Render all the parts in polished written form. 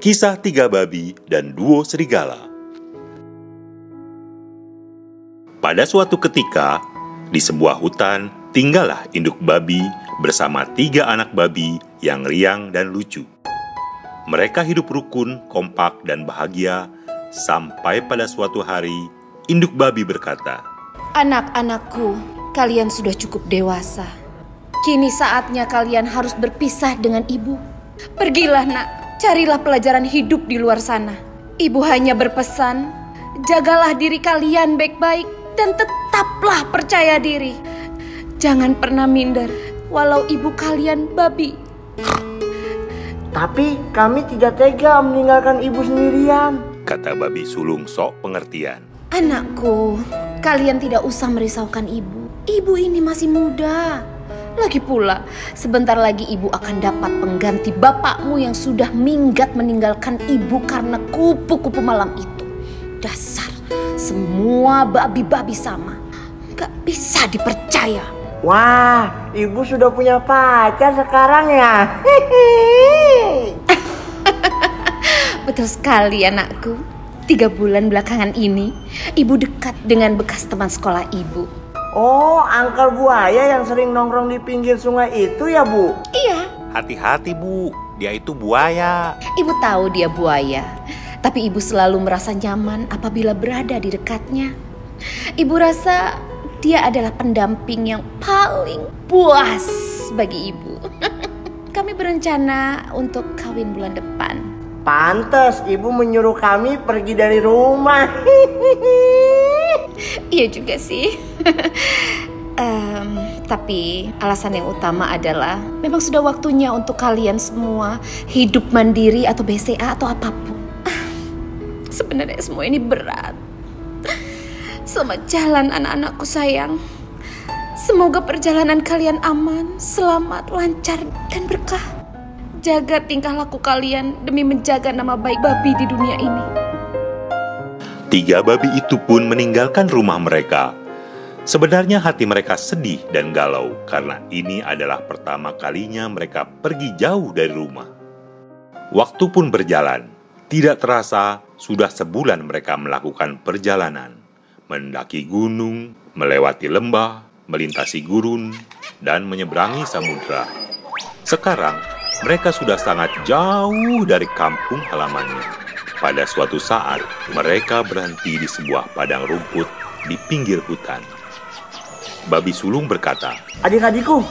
Kisah 3 Babi dan Duo Serigala. Pada suatu ketika, di sebuah hutan, tinggallah induk babi bersama 3 anak babi yang riang dan lucu. Mereka hidup rukun, kompak, dan bahagia, sampai pada suatu hari, induk babi berkata, "Anak-anakku, kalian sudah cukup dewasa. Kini saatnya kalian harus berpisah dengan ibu. Pergilah nak, carilah pelajaran hidup di luar sana. Ibu hanya berpesan, jagalah diri kalian baik-baik dan tetaplah percaya diri. Jangan pernah minder, walau ibu kalian babi." "Tapi kami tidak tega meninggalkan ibu sendirian," kata babi sulung sok pengertian. "Anakku, kalian tidak usah merisaukan ibu. Ibu ini masih muda. Lagi pula, sebentar lagi ibu akan dapat pengganti bapakmu yang sudah minggat meninggalkan ibu karena kupu-kupu malam itu. Dasar, semua babi-babi sama. Gak bisa dipercaya." Wah, ibu sudah punya pacar sekarang ya? Betul sekali anakku. 3 bulan belakangan ini, ibu dekat dengan bekas teman sekolah ibu. Oh, angkel buaya yang sering nongkrong di pinggir sungai itu ya, Bu? Iya. Hati-hati Bu, dia itu buaya. Ibu tahu dia buaya, tapi ibu selalu merasa nyaman apabila berada di dekatnya. Ibu rasa dia adalah pendamping yang paling puas bagi ibu. Kami berencana untuk kawin bulan depan. Pantes ibu menyuruh kami pergi dari rumah. Iya juga sih. Tapi alasan yang utama adalah memang sudah waktunya untuk kalian semua hidup mandiri atau BCA atau apapun. Sebenarnya semua ini berat. Selamat jalan anak-anakku sayang. Semoga perjalanan kalian aman, selamat, lancar, dan berkah. Jaga tingkah laku kalian demi menjaga nama baik babi di dunia ini. 3 babi itu pun meninggalkan rumah mereka. Sebenarnya hati mereka sedih dan galau karena ini adalah pertama kalinya mereka pergi jauh dari rumah. Waktu pun berjalan. Tidak terasa sudah sebulan mereka melakukan perjalanan. Mendaki gunung, melewati lembah, melintasi gurun, dan menyeberangi samudra. Sekarang, mereka sudah sangat jauh dari kampung halamannya. Pada suatu saat, mereka berhenti di sebuah padang rumput di pinggir hutan. Babi sulung berkata, "Adik-adikku,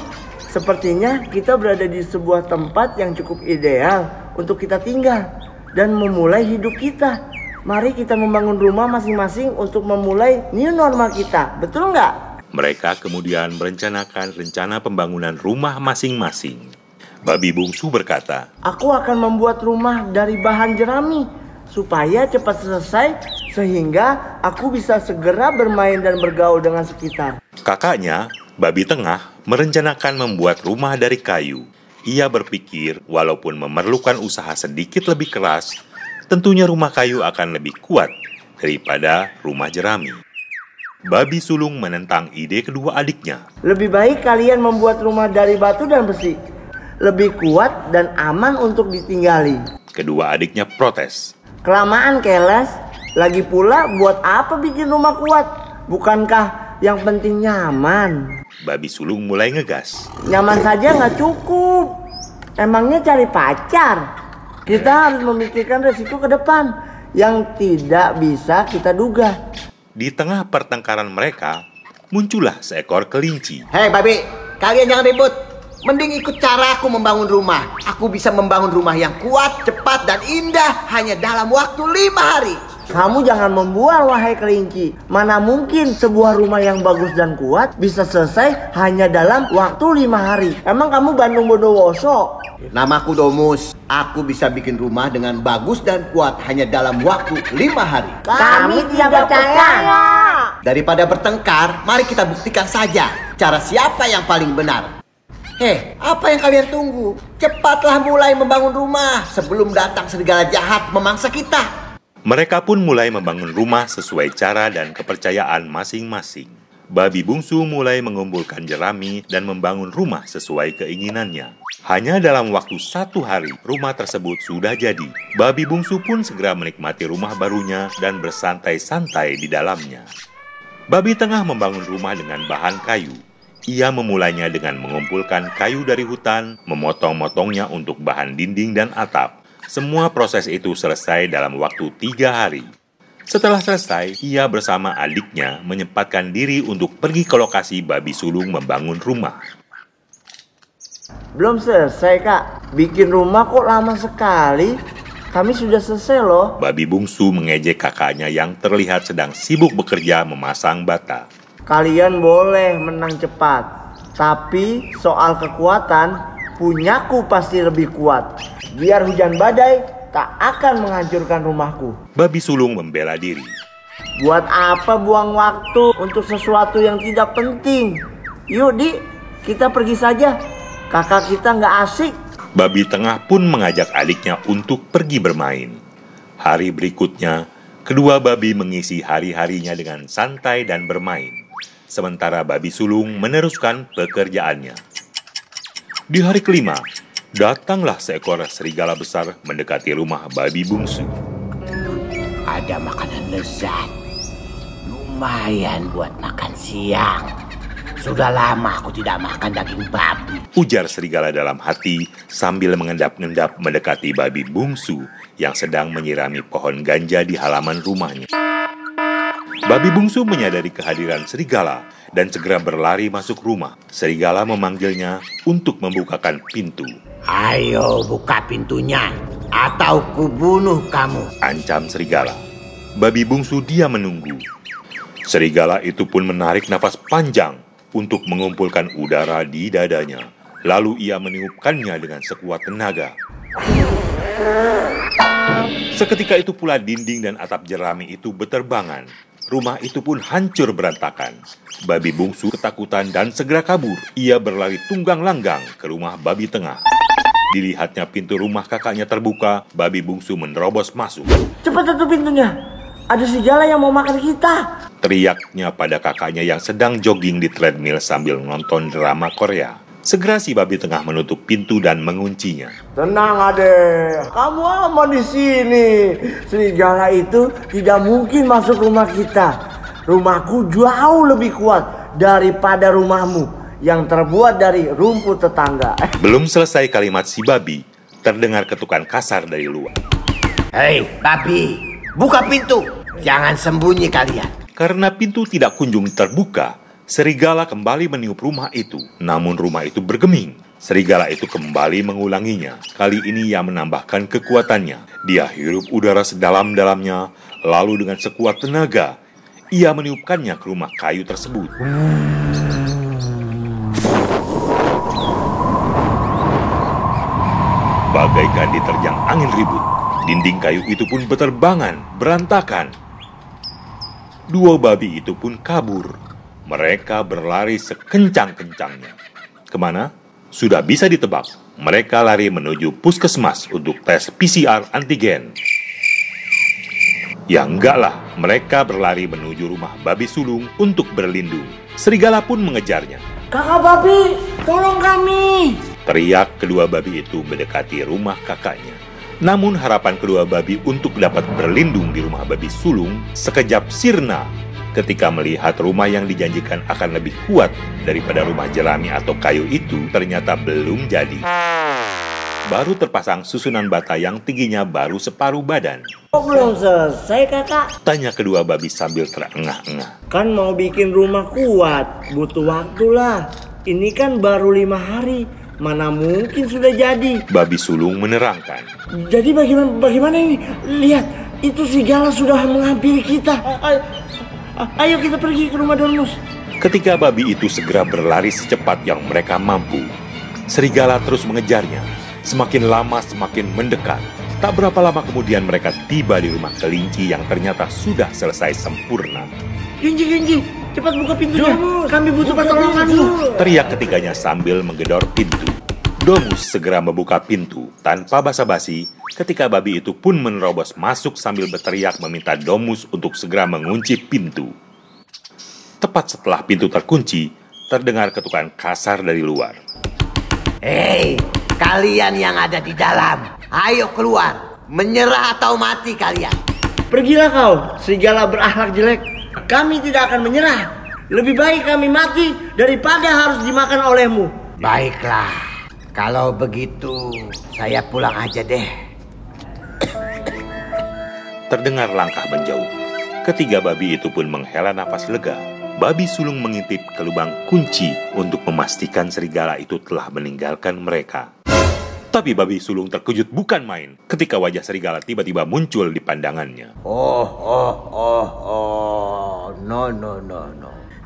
sepertinya kita berada di sebuah tempat yang cukup ideal untuk kita tinggal dan memulai hidup kita. Mari kita membangun rumah masing-masing untuk memulai new normal kita, betul nggak?" Mereka kemudian merencanakan rencana pembangunan rumah masing-masing. Babi bungsu berkata, "Aku akan membuat rumah dari bahan jerami supaya cepat selesai sehingga aku bisa segera bermain dan bergaul dengan sekitar." Kakaknya, babi tengah, merencanakan membuat rumah dari kayu. Ia berpikir walaupun memerlukan usaha sedikit lebih keras, tentunya rumah kayu akan lebih kuat daripada rumah jerami. Babi sulung menentang ide kedua adiknya. "Lebih baik kalian membuat rumah dari batu dan besi. Lebih kuat dan aman untuk ditinggali." Kedua adiknya protes. "Kelamaan keles, lagi pula buat apa bikin rumah kuat? Bukankah yang penting nyaman?" Babi sulung mulai ngegas. "Nyaman saja nggak cukup. Emangnya cari pacar? Kita harus memikirkan resiko ke depan yang tidak bisa kita duga." Di tengah pertengkaran mereka, muncullah seekor kelinci. Hei babi, kalian jangan ribut. Mending ikut caraku membangun rumah. Aku bisa membangun rumah yang kuat, cepat, dan indah hanya dalam waktu 5 hari. "Kamu jangan membual, wahai kelinci. Mana mungkin sebuah rumah yang bagus dan kuat bisa selesai hanya dalam waktu 5 hari. Emang kamu Bandung Bondowoso?" Namaku Domus. Aku bisa bikin rumah dengan bagus dan kuat hanya dalam waktu 5 hari. Kami tidak percaya. Daripada bertengkar, mari kita buktikan saja cara siapa yang paling benar. Hei, apa yang kalian tunggu? Cepatlah mulai membangun rumah sebelum datang serigala jahat memangsa kita. Mereka pun mulai membangun rumah sesuai cara dan kepercayaan masing-masing. babi bungsu mulai mengumpulkan jerami dan membangun rumah sesuai keinginannya. Hanya dalam waktu 1 hari, rumah tersebut sudah jadi. Babi bungsu pun segera menikmati rumah barunya dan bersantai-santai di dalamnya. Babi tengah membangun rumah dengan bahan kayu. Ia memulainya dengan mengumpulkan kayu dari hutan, memotong-motongnya untuk bahan dinding dan atap. Semua proses itu selesai dalam waktu 3 hari. Setelah selesai, ia bersama adiknya menyempatkan diri untuk pergi ke lokasi babi sulung membangun rumah. Belum selesai, Kak. Bikin rumah kok lama sekali. Kami sudah selesai loh. Babi bungsu mengejek kakaknya yang terlihat sedang sibuk bekerja memasang bata. Kalian boleh menang cepat, tapi soal kekuatan, punyaku pasti lebih kuat. Biar hujan badai tak akan menghancurkan rumahku. Babi sulung membela diri. Buat apa buang waktu untuk sesuatu yang tidak penting? Yuk, Di, kita pergi saja. Kakak kita nggak asik. Babi tengah pun mengajak adiknya untuk pergi bermain. Hari berikutnya, kedua babi mengisi hari-harinya dengan santai dan bermain. Sementara babi sulung meneruskan pekerjaannya. Di hari kelima, datanglah seekor serigala besar mendekati rumah babi bungsu. Ada makanan lezat. Lumayan buat makan siang. Sudah lama aku tidak makan daging babi. Ujar serigala dalam hati sambil mengendap-endap mendekati babi bungsu yang sedang menyirami pohon ganja di halaman rumahnya. Babi bungsu menyadari kehadiran serigala dan segera berlari masuk rumah. Serigala memanggilnya untuk membukakan pintu. Ayo buka pintunya atau kubunuh kamu, ancam serigala. Babi bungsu diam menunggu. Serigala itu pun menarik nafas panjang untuk mengumpulkan udara di dadanya. Lalu ia meniupkannya dengan sekuat tenaga. Seketika itu pula dinding dan atap jerami itu berterbangan. Rumah itu pun hancur berantakan. Babi bungsu ketakutan dan segera kabur. Ia berlari tunggang langgang ke rumah babi tengah. Dilihatnya pintu rumah kakaknya terbuka, babi bungsu menerobos masuk. Cepat tutup pintunya. Ada serigala yang mau makan kita. Teriaknya pada kakaknya yang sedang jogging di treadmill sambil menonton drama Korea. Segera si babi tengah menutup pintu dan menguncinya. Tenang, adek. Kamu aman di sini. Serigala itu tidak mungkin masuk rumah kita. Rumahku jauh lebih kuat daripada rumahmu yang terbuat dari rumput tetangga. Belum selesai kalimat si babi, terdengar ketukan kasar dari luar. Hei babi, buka pintu. Jangan sembunyi kalian. Karena pintu tidak kunjung terbuka, serigala kembali meniup rumah itu. Namun rumah itu bergeming. Serigala itu kembali mengulanginya. Kali ini ia menambahkan kekuatannya. Dia hirup udara sedalam-dalamnya, lalu dengan sekuat tenaga, ia meniupkannya ke rumah kayu tersebut. Bagaikan diterjang angin ribut, dinding kayu itu pun berterbangan, berantakan. Dua babi itu pun kabur. Mereka berlari sekencang-kencangnya. Kemana? Sudah bisa ditebak. Mereka lari menuju puskesmas untuk tes PCR antigen. Ya enggak lah, mereka berlari menuju rumah babi sulung untuk berlindung. Serigala pun mengejarnya. Kakak babi, tolong kami. Teriak kedua babi itu mendekati rumah kakaknya. Namun harapan kedua babi untuk dapat berlindung di rumah babi sulung sekejap sirna ketika melihat rumah yang dijanjikan akan lebih kuat daripada rumah jerami atau kayu itu ternyata belum jadi. Baru terpasang susunan bata yang tingginya baru separuh badan. Kok belum selesai, kakak? Tanya kedua babi sambil terengah-engah. Kan mau bikin rumah kuat, butuh waktu lah. Ini kan baru 5 hari. Mana mungkin sudah jadi. Babi sulung menerangkan. Jadi bagaimana ini? Lihat, itu serigala sudah menghampiri kita. Ayo kita pergi ke rumah Dormus. Ketika babi itu segera berlari secepat yang mereka mampu, serigala terus mengejarnya. Semakin lama semakin mendekat. Tak berapa lama kemudian mereka tiba di rumah kelinci yang ternyata sudah selesai sempurna. Ginji, cepat buka pintunya. Kami butuh pertolonganmu. Teriak ketiganya sambil menggedor pintu. Domus segera membuka pintu tanpa basa-basi. Ketika babi itu pun menerobos masuk sambil berteriak meminta Domus untuk segera mengunci pintu. Tepat setelah pintu terkunci, terdengar ketukan kasar dari luar. Hei, kalian yang ada di dalam, ayo keluar. Menyerah atau mati kalian. Pergilah kau, serigala berakhlak jelek. Kami tidak akan menyerah. Lebih baik kami mati daripada harus dimakan olehmu. Baiklah, kalau begitu saya pulang aja deh. Terdengar langkah menjauh. Ketiga babi itu pun menghela nafas lega. Babi sulung mengintip ke lubang kunci untuk memastikan serigala itu telah meninggalkan mereka. Tapi babi sulung terkejut bukan main ketika wajah serigala tiba-tiba muncul di pandangannya. No.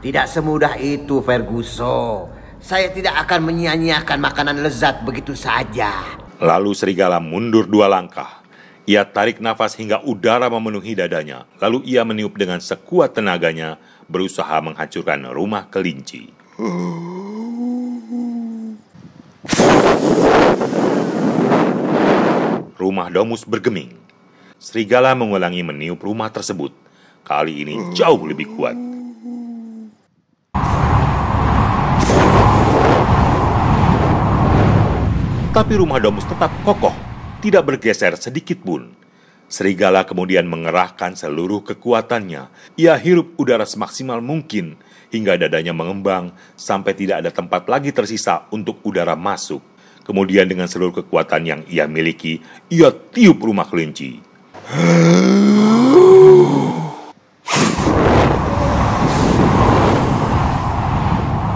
Tidak semudah itu, Ferguson. Saya tidak akan menyia-nyiakan makanan lezat begitu saja. Lalu serigala mundur 2 langkah. Ia tarik nafas hingga udara memenuhi dadanya. Lalu ia meniup dengan sekuat tenaganya, berusaha menghancurkan rumah kelinci. Rumah Domus bergeming. Serigala mengulangi meniup rumah tersebut. Kali ini jauh lebih kuat. Tapi rumah Domus tetap kokoh, tidak bergeser sedikit pun. Serigala kemudian mengerahkan seluruh kekuatannya. Ia hirup udara semaksimal mungkin, hingga dadanya mengembang sampai tidak ada tempat lagi tersisa untuk udara masuk. Kemudian dengan seluruh kekuatan yang ia miliki, ia tiup rumah kelinci.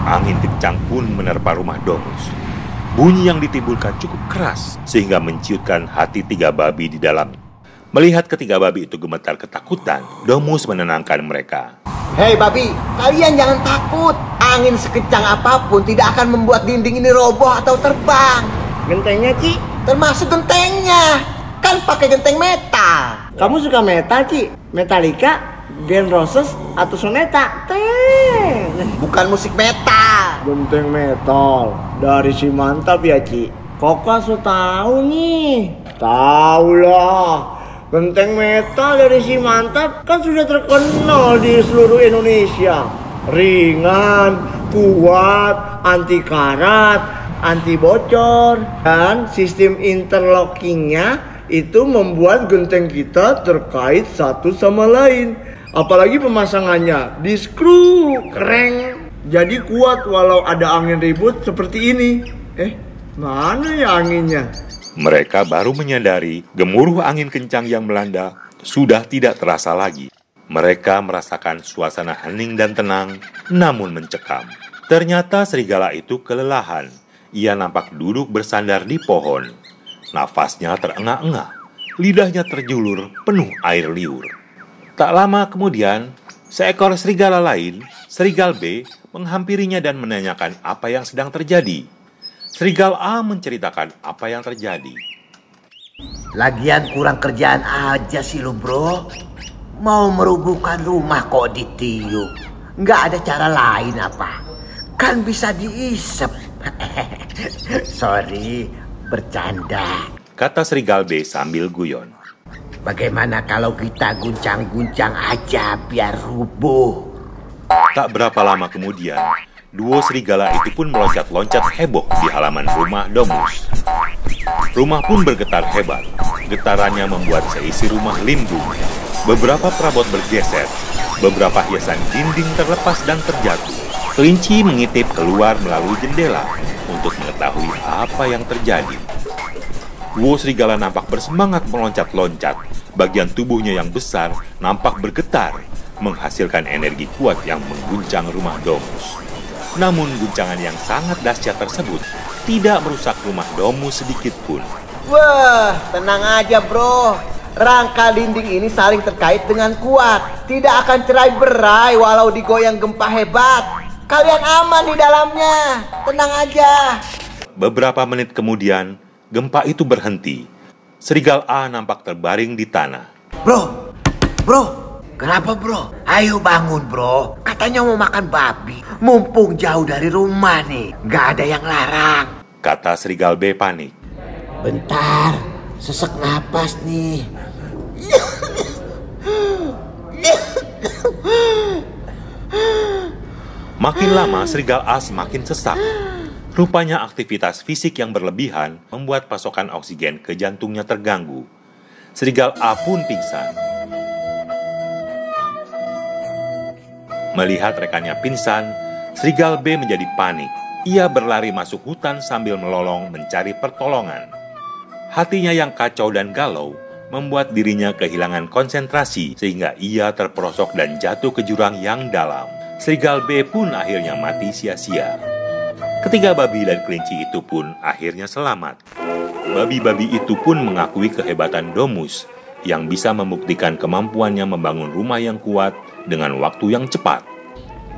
Angin kencang pun menerpa rumah Domus. Bunyi yang ditimbulkan cukup keras sehingga menciutkan hati 3 babi di dalam. Melihat ketiga babi itu gemetar ketakutan, Domus menenangkan mereka. Hei babi, kalian jangan takut. Angin sekencang apapun tidak akan membuat dinding ini roboh atau terbang. Gentengnya, Ci? Termasuk gentengnya. Kan pakai genteng metal. Kamu suka metal, Ci? Metallica, Guns N' Roses, atau Soneta? Bukan musik metal. Genteng metal dari si mantap ya, Ci. Kokak so tahu nih. Tahu lah. Genteng metal dari si mantap kan sudah terkenal di seluruh Indonesia. Ringan, kuat, anti karat, anti bocor, dan sistem interlockingnya itu membuat genteng kita terkait satu sama lain. Apalagi pemasangannya di skru keren, jadi kuat walau ada angin ribut seperti ini. Mana ya anginnya? Mereka baru menyadari gemuruh angin kencang yang melanda sudah tidak terasa lagi. Mereka merasakan suasana hening dan tenang, namun mencekam. Ternyata serigala itu kelelahan. Ia nampak duduk bersandar di pohon. Nafasnya terengah-engah, lidahnya terjulur penuh air liur. Tak lama kemudian, seekor serigala lain, Serigal B, menghampirinya dan menanyakan apa yang sedang terjadi. Serigal A menceritakan apa yang terjadi. Lagian kurang kerjaan aja sih lo bro. Mau merubuhkan rumah kok ditiup. Nggak ada cara lain apa? Kan bisa diisep. Sorry, bercanda. Kata Serigal B sambil guyon. Bagaimana kalau kita guncang-guncang aja biar rubuh? Tak berapa lama kemudian, duo serigala itu pun meloncat-loncat heboh di halaman rumah Domus. Rumah pun bergetar hebat. Getarannya membuat seisi rumah limbung. Beberapa perabot bergeser. Beberapa hiasan dinding terlepas dan terjatuh. Kelinci mengintip keluar melalui jendela untuk mengetahui apa yang terjadi. Duo serigala nampak bersemangat meloncat-loncat. Bagian tubuhnya yang besar nampak bergetar, menghasilkan energi kuat yang mengguncang rumah Domus. Namun guncangan yang sangat dahsyat tersebut tidak merusak rumah Domus sedikit pun. Wah, tenang aja bro. Rangka dinding ini saling terkait dengan kuat. Tidak akan cerai-berai walau digoyang gempa hebat. Kalian aman di dalamnya. Tenang aja. Beberapa menit kemudian, gempa itu berhenti. Serigal A nampak terbaring di tanah. Bro, kenapa bro? Ayo bangun bro. Katanya mau makan babi. Mumpung jauh dari rumah nih. Gak ada yang larang. Kata Serigal B panik. Bentar, sesek napas nih. Makin lama Serigala A semakin sesak. Rupanya aktivitas fisik yang berlebihan membuat pasokan oksigen ke jantungnya terganggu. Serigala A pun pingsan. Melihat rekannya pingsan, Serigala B menjadi panik. Ia berlari masuk hutan sambil melolong mencari pertolongan. Hatinya yang kacau dan galau membuat dirinya kehilangan konsentrasi sehingga ia terperosok dan jatuh ke jurang yang dalam. Serigala B pun akhirnya mati sia-sia. Ketiga babi dan kelinci itu pun akhirnya selamat. Babi-babi itu pun mengakui kehebatan Domus yang bisa membuktikan kemampuannya membangun rumah yang kuat dengan waktu yang cepat.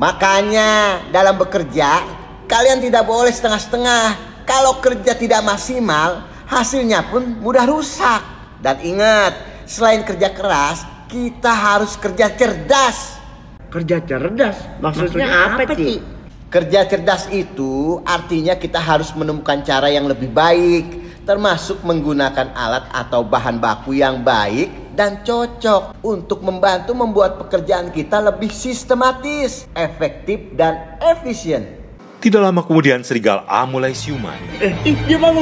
Makanya dalam bekerja, kalian tidak boleh setengah-setengah. Kalau kerja tidak maksimal, hasilnya pun mudah rusak. Dan ingat, selain kerja keras, kita harus kerja cerdas. Kerja cerdas? Maksudnya apa, Ci? Kerja cerdas itu artinya kita harus menemukan cara yang lebih baik, termasuk menggunakan alat atau bahan baku yang baik dan cocok untuk membantu membuat pekerjaan kita lebih sistematis, efektif, dan efisien. Tidak lama kemudian Serigala A mulai siuman. Dia bangun.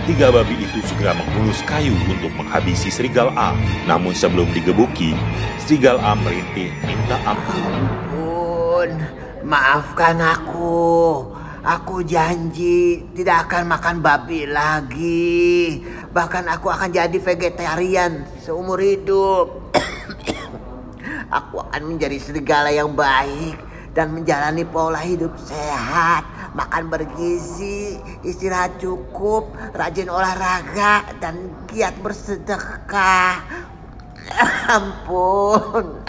Tiga babi itu segera menghunus kayu untuk menghabisi Serigala A. Namun sebelum digebuki, Serigala A merintih minta ampun. Maafkan aku. Aku janji tidak akan makan babi lagi. Bahkan aku akan jadi vegetarian seumur hidup. Aku akan menjadi serigala yang baik dan menjalani pola hidup sehat, makan bergizi, istirahat cukup, rajin olahraga, dan giat bersedekah. Ampun.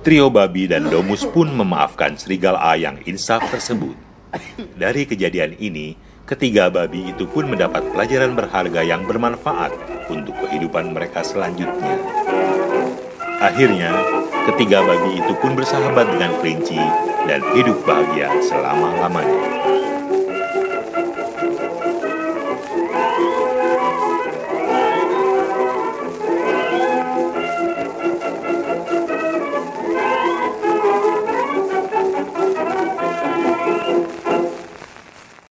Trio babi dan Domus pun memaafkan Serigala A yang insaf tersebut. Dari kejadian ini, ketiga babi itu pun mendapat pelajaran berharga yang bermanfaat untuk kehidupan mereka selanjutnya. Akhirnya, ketiga babi itu pun bersahabat dengan kelinci dan hidup bahagia selama-lamanya.